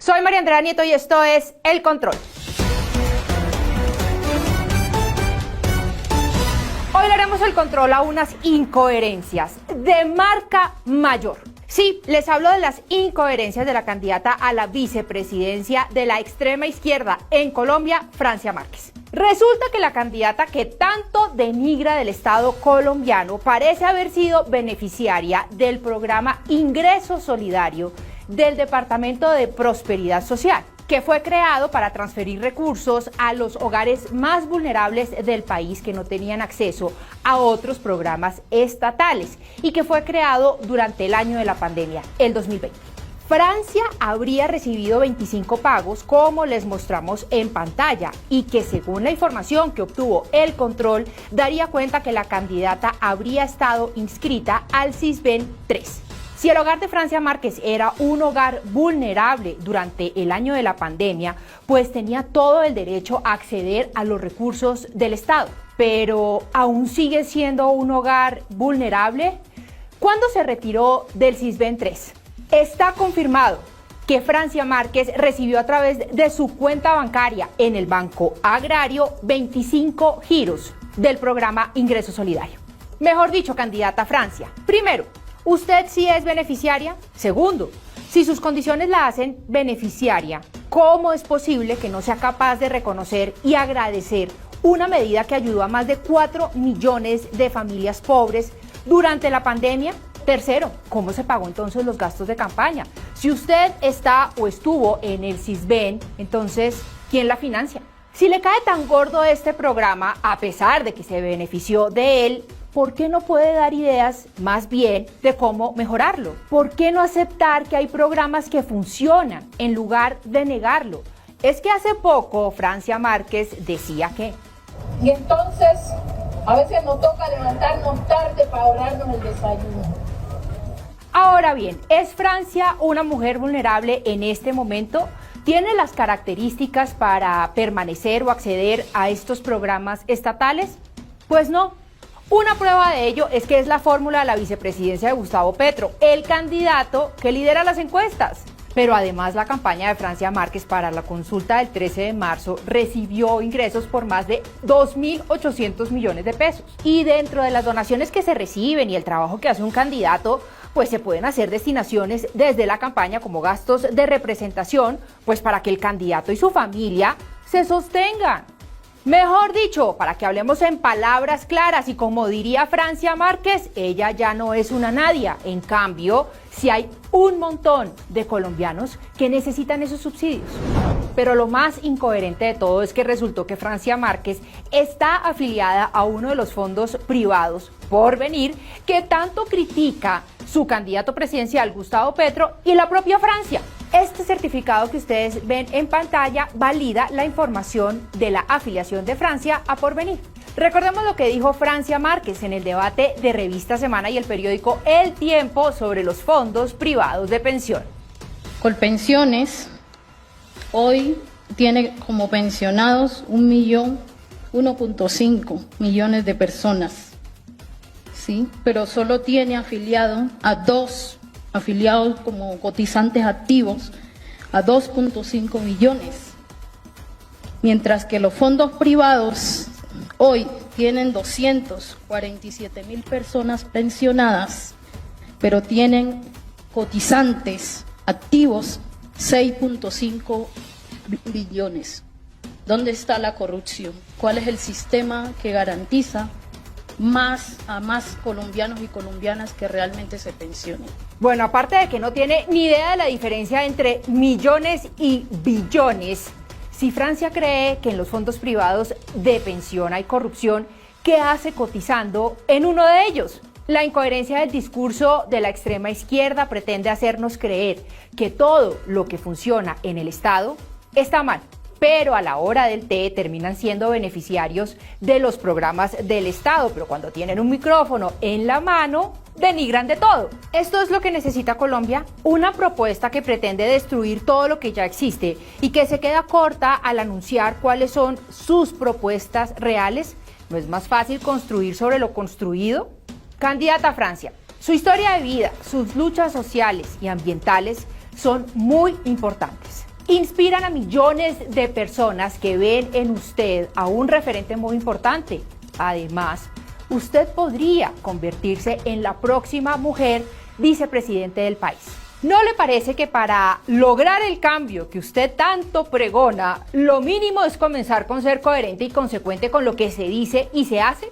Soy María Andrea Nieto y esto es El Control. Hoy le haremos el control a unas incoherencias de marca mayor. Sí, les hablo de las incoherencias de la candidata a la vicepresidencia de la extrema izquierda en Colombia, Francia Márquez. Resulta que la candidata que tanto denigra del Estado colombiano parece haber sido beneficiaria del programa Ingreso Solidario del Departamento de Prosperidad Social, que fue creado para transferir recursos a los hogares más vulnerables del país que no tenían acceso a otros programas estatales y que fue creado durante el año de la pandemia, el 2020. Francia habría recibido 25 pagos, como les mostramos en pantalla, y que según la información que obtuvo El Control, daría cuenta que la candidata habría estado inscrita al Sisbén 3. Si el hogar de Francia Márquez era un hogar vulnerable durante el año de la pandemia, pues tenía todo el derecho a acceder a los recursos del Estado. Pero, ¿aún sigue siendo un hogar vulnerable? ¿Cuándo se retiró del Sisbén 3? Está confirmado que Francia Márquez recibió a través de su cuenta bancaria en el Banco Agrario 25 giros del programa Ingreso Solidario. Mejor dicho, candidata Francia, primero, ¿usted sí es beneficiaria? Segundo, si sus condiciones la hacen beneficiaria, ¿cómo es posible que no sea capaz de reconocer y agradecer una medida que ayudó a más de 4 millones de familias pobres durante la pandemia? Tercero, ¿cómo se pagó entonces los gastos de campaña? Si usted está o estuvo en el Sisbén, entonces, ¿quién la financia? Si le cae tan gordo este programa, a pesar de que se benefició de él, ¿por qué no puede dar ideas más bien de cómo mejorarlo? ¿Por qué no aceptar que hay programas que funcionan en lugar de negarlo? Es que hace poco Francia Márquez decía que... Y entonces, a veces nos toca levantarnos tarde para ahorrarnos el desayuno. Ahora bien, ¿es Francia una mujer vulnerable en este momento? ¿Tiene las características para permanecer o acceder a estos programas estatales? Pues no. Una prueba de ello es que es la fórmula de la vicepresidencia de Gustavo Petro, el candidato que lidera las encuestas. Pero además la campaña de Francia Márquez para la consulta del 13 de marzo recibió ingresos por más de 2.800 millones de pesos. Y dentro de las donaciones que se reciben y el trabajo que hace un candidato, pues se pueden hacer destinaciones desde la campaña como gastos de representación, pues para que el candidato y su familia se sostengan. Mejor dicho, para que hablemos en palabras claras y como diría Francia Márquez, ella ya no es una nadia. En cambio, sí hay un montón de colombianos que necesitan esos subsidios. Pero lo más incoherente de todo es que resultó que Francia Márquez está afiliada a uno de los fondos privados, Porvenir, que tanto critica su candidato presidencial Gustavo Petro y la propia Francia. Este certificado que ustedes ven en pantalla valida la información de la afiliación de Francia a Porvenir. Recordemos lo que dijo Francia Márquez en el debate de Revista Semana y el periódico El Tiempo sobre los fondos privados de pensión. Colpensiones hoy tiene como pensionados 1.5 millones de personas, ¿sí? Pero solo tiene afiliado a 2 afiliados como cotizantes activos a 2.5 millones, mientras que los fondos privados hoy tienen 247.000 personas pensionadas, pero tienen cotizantes activos 6.5 billones. ¿Dónde está la corrupción? ¿Cuál es el sistema que garantiza a más colombianos y colombianas que realmente se pensionen? Bueno, aparte de que no tiene ni idea de la diferencia entre millones y billones, si Francia cree que en los fondos privados de pensión hay corrupción, ¿qué hace cotizando en uno de ellos? La incoherencia del discurso de la extrema izquierda pretende hacernos creer que todo lo que funciona en el Estado está mal, pero a la hora del té terminan siendo beneficiarios de los programas del Estado, pero cuando tienen un micrófono en la mano, denigran de todo. Esto es lo que necesita Colombia, una propuesta que pretende destruir todo lo que ya existe y que se queda corta al anunciar cuáles son sus propuestas reales. ¿No es más fácil construir sobre lo construido? Candidata Francia, su historia de vida, sus luchas sociales y ambientales son muy importantes. inspiran a millones de personas que ven en usted a un referente muy importante. Además, usted podría convertirse en la próxima mujer vicepresidente del país. ¿No le parece que para lograr el cambio que usted tanto pregona, lo mínimo es comenzar con ser coherente y consecuente con lo que se dice y se hace?